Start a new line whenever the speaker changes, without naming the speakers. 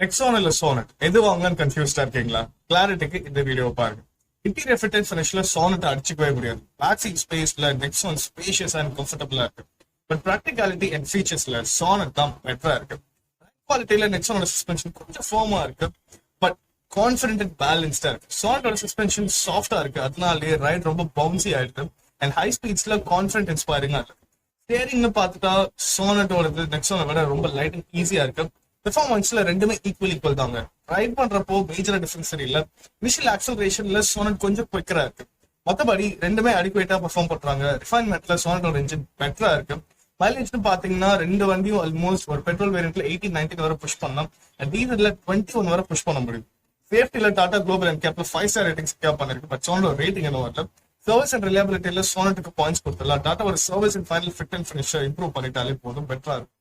Nexon இல்ல sonnet எது வாங்கலாம்னு கன்ஃபியூஸ்டா இருக்கீங்களா? கிளாரிட்டிக்கு இந்த வீடியோ பாருங்க. இன்டீரியர் ஃபிட் அண்ட் ஃபினிஷ்ல சோனட் அடிச்சுக்கவே முடியாது. பேக் ஸ்பேஸ்ல நெக்ஸான் ஸ்பேஷியஸ் அண்ட் கம்ஃபர்டபுளா இருக்கு. பட் ப்ராக்டிகாலிட்டி அண்ட் ஃபீச்சர்ஸ்ல சோனட் தான் பெட்டரா இருக்கு. குவாலிட்டியில நெக்ஸானோட சஸ்பென்ஷன் கொஞ்சம் ஃபார்மா இருக்கு, பட் கான்ஃபிடென்ட் அண்ட் பேலன்ஸ்டா இருக்கு. சோனட்டோட சஸ்பென்ஷன் சாஃப்டா இருக்கு, அதனாலேயே ரைட் ரொம்ப பவுன்சி ஆயிருக்கு அண்ட் ஹை ஸ்பீட்ஸ்ல கான்ஃபிடென்ட் இன்ஸ்பைரிங்கா இருக்கு. ஸ்டேரிங்னு பார்த்துட்டா சோனட்டோட நெக்ஸானை விட ரொம்ப லைட் அண்ட் ஈஸியா இருக்கு. பெர்ஃபார்மன்ஸ்ல ரெண்டுமே ஈக்குவல் தாங்க. ரைட் பண்றப்போ மேஜரா டிஃபரன்ஸ் தெரியல. இனிஷியல் ஆக்சலரேஷன்ல சோனட் கொஞ்சம் குவிக்கரா இருக்கு. மற்றபடி ரெண்டுமே அடிக்குவேட்டா பெர்ஃபார்ம் பண்றாங்க. ரிஃபைன்மெண்ட்ல சோனட்டோட இன்ஜின் பெட்டரா இருக்கு. மைலேஜ்னு பாத்தீங்கன்னா ரெண்டு வண்டியும் ஆல்மோஸ்ட் ஒரு பெட்ரோல் வேரியன்ட்ல 18-19 வரை புஷ் பண்ணலாம், டீசல்ல 21 வரை புஷ் பண்ண முடியும். சேஃப்டில டாடா குளோபல் அண்ட் கேப்ல 5 ஸ்டார் ரேட்டிங் செக்யூர் பண்ணிருக்கு. பட் சோனோட ரேட்டிங் என்ன வரல. சர்வீஸ் அண்ட் ரிலையபிலிட்டியில சோனட்டுக்கு பாயிண்ட்ஸ் கொடுத்துடலாம். டாடா ஒரு service and final fit and finish improve பண்ணிட்டாலே போதும், பெட்டரா இருக்கும்.